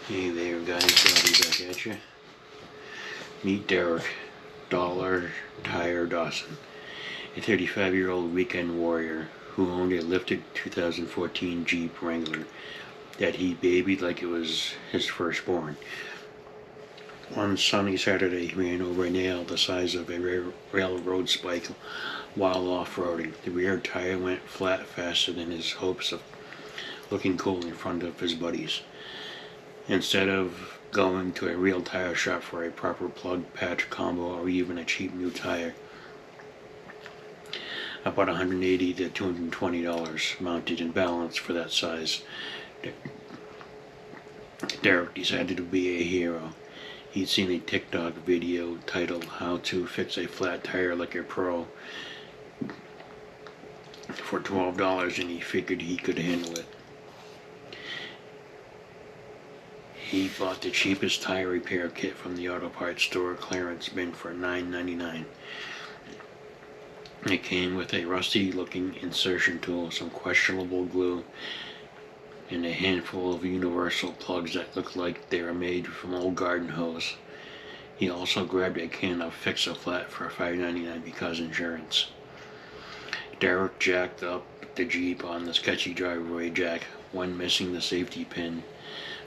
Hey there guys, I'll be back at you. Meet Derek, Dollar Tire Dawson, a 35-year-old weekend warrior who owned a lifted 2014 Jeep Wrangler that he babied like it was his firstborn. One sunny Saturday, he ran over a nail the size of a railroad spike while off-roading. The rear tire went flat faster than his hopes of looking cool in front of his buddies. Instead of going to a real tire shop for a proper plug patch combo or even a cheap new tire, about $180 to $220 mounted in balance for that size, Derek decided to be a hero. He'd seen a TikTok video titled "How to Fix a Flat Tire Like a Pro" for $12, and he figured he could handle it. He bought the cheapest tire repair kit from the auto parts store clearance bin for $9.99. It came with a rusty looking insertion tool, some questionable glue, and a handful of universal plugs that looked like they were made from old garden hose. He also grabbed a can of Fix-A-Flat for $5.99 because insurance. Derek jacked up the Jeep on the sketchy driveway jack, one missing the safety pin,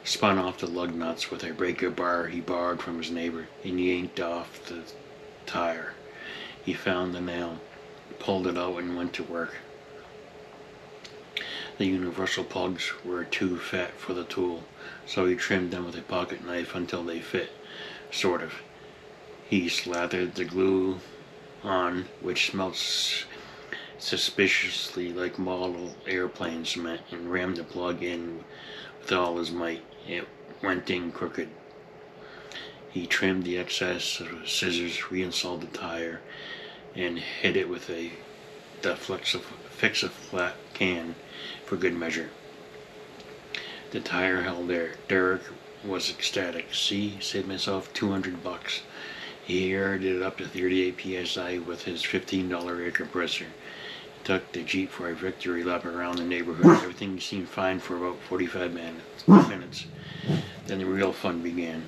spun off the lug nuts with a breaker bar he borrowed from his neighbor, and yanked off the tire. He found the nail, pulled it out, and went to work. The universal plugs were too fat for the tool, so he trimmed them with a pocket knife until they fit, sort of. He slathered the glue on, which smelled suspiciously like model airplane cement, and rammed the plug in with all his might. It went in crooked. He trimmed the excess with scissors, reinstalled the tire, and hit it with the Fix-A-Flat can for good measure. The tire held there. Derek was ecstatic. See, saved myself $200. He aired it up to 38 psi with his $15 air compressor. He took the Jeep for a victory lap around the neighborhood. Everything seemed fine for about 45 minutes. Then the real fun began.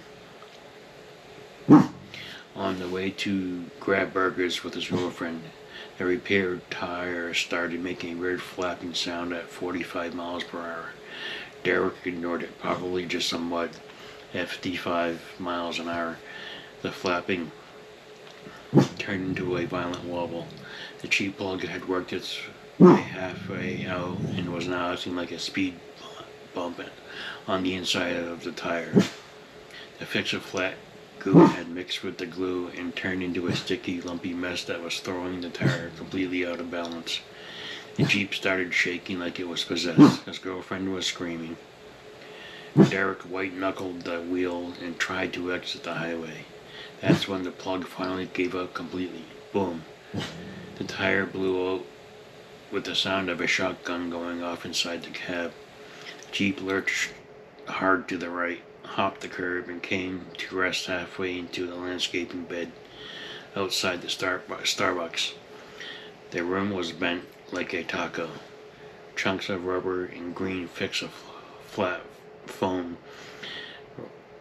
On the way to grab burgers with his girlfriend, the repaired tire started making a weird flapping sound at 45 miles per hour. Derek ignored it, probably just some mud. At 55 miles an hour, the flapping turned into a violent wobble. The cheap plug had worked its way halfway out and was now acting like a speed bump on the inside of the tire. The Fix-A-Flat goo had mixed with the glue and turned into a sticky, lumpy mess that was throwing the tire completely out of balance. The Jeep started shaking like it was possessed. His girlfriend was screaming. Derek white-knuckled the wheel and tried to exit the highway. That's when the plug finally gave up completely. Boom. The tire blew out with the sound of a shotgun going off inside the cab. The Jeep lurched hard to the right, hopped the curb, and came to rest halfway into the landscaping bed outside the Starbucks. The rim was bent like a taco. Chunks of rubber and green Fix-A-Flat foam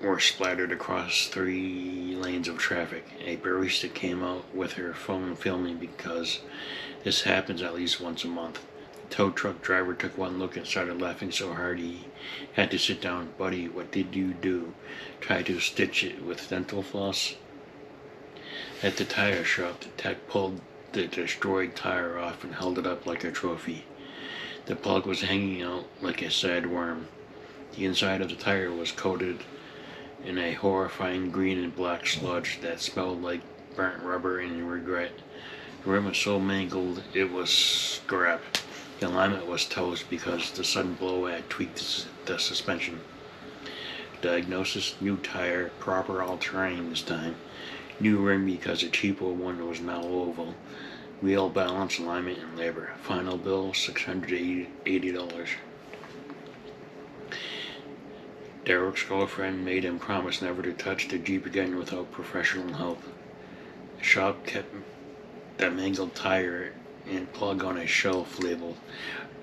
were splattered across 3 lanes of traffic. A barista came out with her phone filming because this happens at least once a month. The tow truck driver took one look and started laughing so hard he had to sit down. Buddy, what did you do? Try to stitch it with dental floss? At the tire shop, the tech pulled the destroyed tire off and held it up like a trophy. The plug was hanging out like a sad worm. The inside of the tire was coated in a horrifying green and black sludge that smelled like burnt rubber and regret. The rim was so mangled it was scrap. The alignment was toast because the sudden blow had tweaked the suspension. Diagnosis: new tire, proper all-terrain this time. New rim because the cheaper one was now oval. Wheel balance, alignment, and labor. Final bill, $680. Derek's girlfriend made him promise never to touch the Jeep again without professional help. The shop kept the mangled tire and plug on a shelf labeled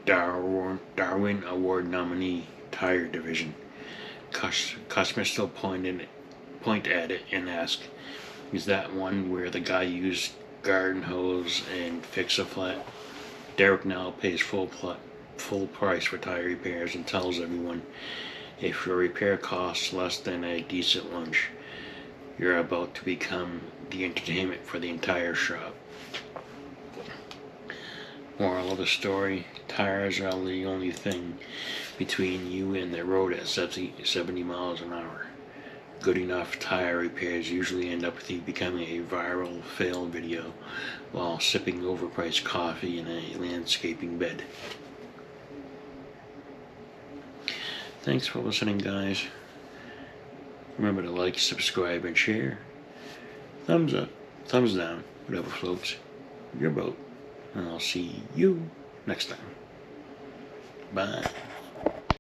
Darwin Award nominee, Tire Division. customers still point at it and ask, is that one where the guy used garden hose and fixed a flat? Derek now pays full price for tire repairs and tells everyone, if your repair costs less than a decent lunch, you're about to become the entertainment for the entire shop. Moral of the story, tires are the only thing between you and the road at 70 miles an hour. Good enough tire repairs usually end up becoming a viral fail video while sipping overpriced coffee in a landscaping bed. Thanks for listening, guys. Remember to like, subscribe, and share. Thumbs up, thumbs down, whatever floats your boat. And I'll see you next time. Bye.